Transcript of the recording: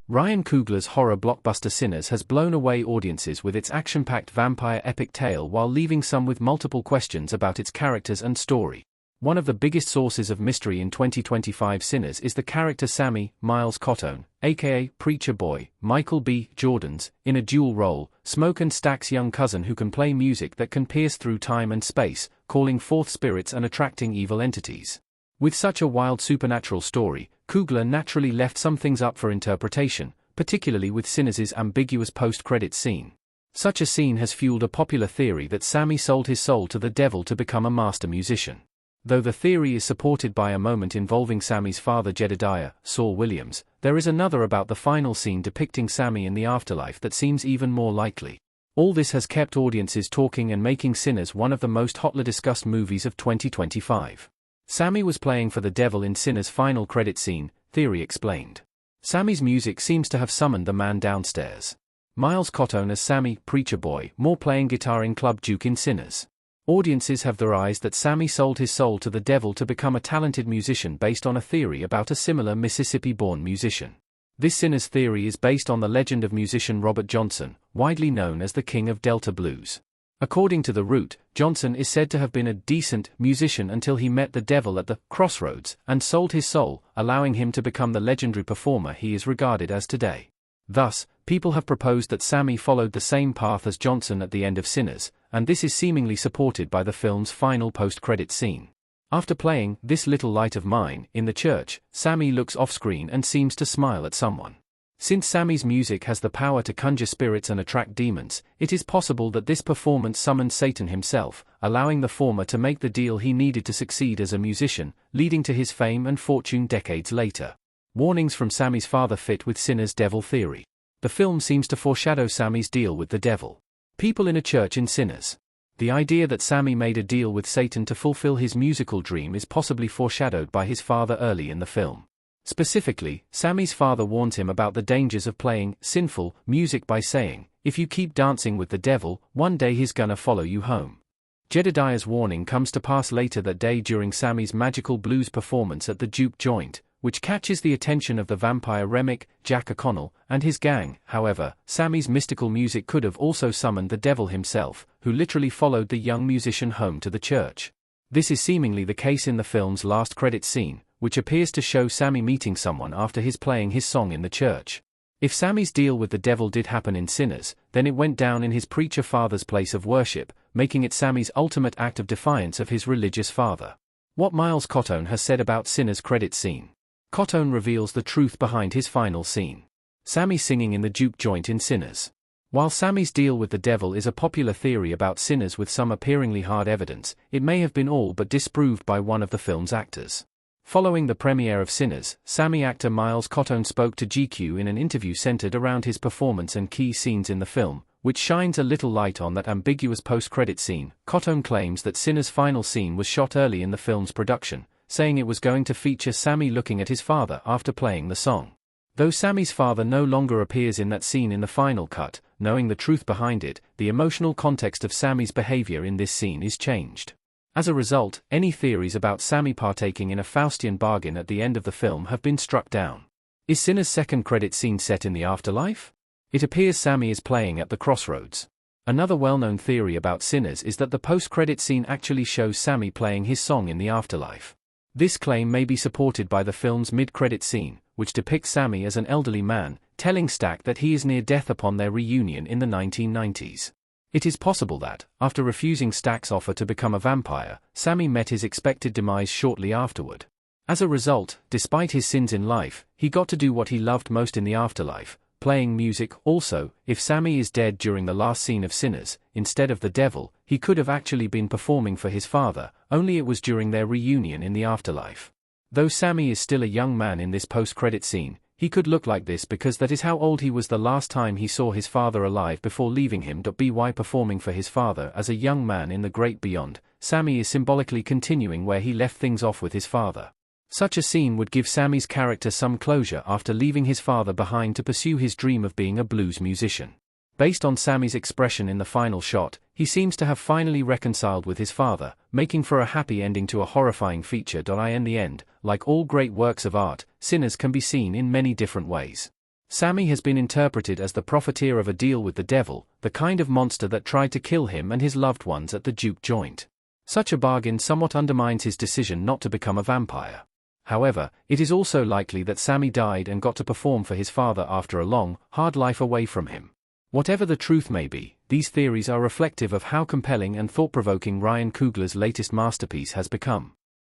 Ryan Coogler's horror blockbuster Sinners has blown away audiences with its action-packed vampire epic tale while leaving some with multiple questions about its characters and story. One of the biggest sources of mystery in 2025 Sinners is the character Sammie, Miles Cotone, aka Preacher Boy, Michael B. Jordan's, in a dual role, Smoke and Stack's young cousin who can play music that can pierce through time and space, calling forth spirits and attracting evil entities. With such a wild supernatural story, Coogler naturally left some things up for interpretation, particularly with Sinners' ambiguous post-credits scene. Such a scene has fueled a popular theory that Sammie sold his soul to the devil to become a master musician. Though the theory is supported by a moment involving Sammie's father Jedediah, Saul Williams, there is another about the final scene depicting Sammie in the afterlife that seems even more likely. All this has kept audiences talking and making Sinners one of the most hotly discussed movies of 2025. Sammie was playing for the devil in Sinners' final credit scene, theory explained. Sammie's music seems to have summoned the man downstairs. Miles Cotone as Sammie, Preacher Boy, more playing guitar in Club Duke in Sinners. Audiences have theorized that Sammie sold his soul to the devil to become a talented musician based on a theory about a similar Mississippi-born musician. This Sinners theory is based on the legend of musician Robert Johnson, widely known as the King of Delta Blues. According to The Root, Johnson is said to have been a decent musician until he met the devil at the crossroads and sold his soul, allowing him to become the legendary performer he is regarded as today. Thus, people have proposed that Sammie followed the same path as Johnson at the end of Sinners, and this is seemingly supported by the film's final post-credits scene. After playing "This Little Light of Mine" in the church, Sammie looks off-screen and seems to smile at someone. Since Sammie's music has the power to conjure spirits and attract demons, it is possible that this performance summoned Satan himself, allowing the former to make the deal he needed to succeed as a musician, leading to his fame and fortune decades later. Warnings from Sammie's father fit with Sinners' devil theory. The film seems to foreshadow Sammie's deal with the devil. People in a church in Sinners. The idea that Sammie made a deal with Satan to fulfill his musical dream is possibly foreshadowed by his father early in the film. Specifically, Sammie's father warns him about the dangers of playing sinful music by saying, "If you keep dancing with the devil, one day he's gonna follow you home." Jedediah's warning comes to pass later that day during Sammie's magical blues performance at the Juke Joint, which catches the attention of the vampire Remick, Jack O'Connell, and his gang. However, Sammie's mystical music could have also summoned the devil himself, who literally followed the young musician home to the church. This is seemingly the case in the film's last credits scene, which appears to show Sammie meeting someone after his playing his song in the church. If Sammie's deal with the devil did happen in Sinners, then it went down in his preacher father's place of worship, making it Sammie's ultimate act of defiance of his religious father. What Miles Cotone has said about Sinners' credits scene. Cotone reveals the truth behind his final scene. Sammie singing in the Juke Joint in Sinners. While Sammie's deal with the devil is a popular theory about Sinners with some appearingly hard evidence, it may have been all but disproved by one of the film's actors. Following the premiere of Sinners, Sammie actor Miles Cotone spoke to GQ in an interview centered around his performance and key scenes in the film, which shines a little light on that ambiguous post-credit scene. Cotone claims that Sinners' final scene was shot early in the film's production, saying it was going to feature Sammie looking at his father after playing the song. Though Sammie's father no longer appears in that scene in the final cut, knowing the truth behind it, the emotional context of Sammie's behavior in this scene is changed. As a result, any theories about Sammie partaking in a Faustian bargain at the end of the film have been struck down. Is Sinners' second credit scene set in the afterlife? It appears Sammie is playing at the crossroads. Another well-known theory about Sinners is that the post-credit scene actually shows Sammie playing his song in the afterlife. This claim may be supported by the film's mid-credit scene, which depicts Sammie as an elderly man, telling Stack that he is near death upon their reunion in the 1990s. It is possible that, after refusing Stack's offer to become a vampire, Sammie met his expected demise shortly afterward. As a result, despite his sins in life, he got to do what he loved most in the afterlife, playing music. Also, if Sammie is dead during the last scene of Sinners, instead of the devil, he could have actually been performing for his father, only it was during their reunion in the afterlife. Though Sammie is still a young man in this post-credit scene, he could look like this because that is how old he was the last time he saw his father alive before leaving him. By performing for his father as a young man in the great beyond, Sammie is symbolically continuing where he left things off with his father. Such a scene would give Sammie's character some closure after leaving his father behind to pursue his dream of being a blues musician. Based on Sammie's expression in the final shot, he seems to have finally reconciled with his father, making for a happy ending to a horrifying feature. In the end, like all great works of art, Sinners can be seen in many different ways. Sammie has been interpreted as the profiteer of a deal with the devil, the kind of monster that tried to kill him and his loved ones at the juke joint. Such a bargain somewhat undermines his decision not to become a vampire. However, it is also likely that Sammie died and got to perform for his father after a long, hard life away from him. Whatever the truth may be, these theories are reflective of how compelling and thought-provoking Ryan Coogler's latest masterpiece has become.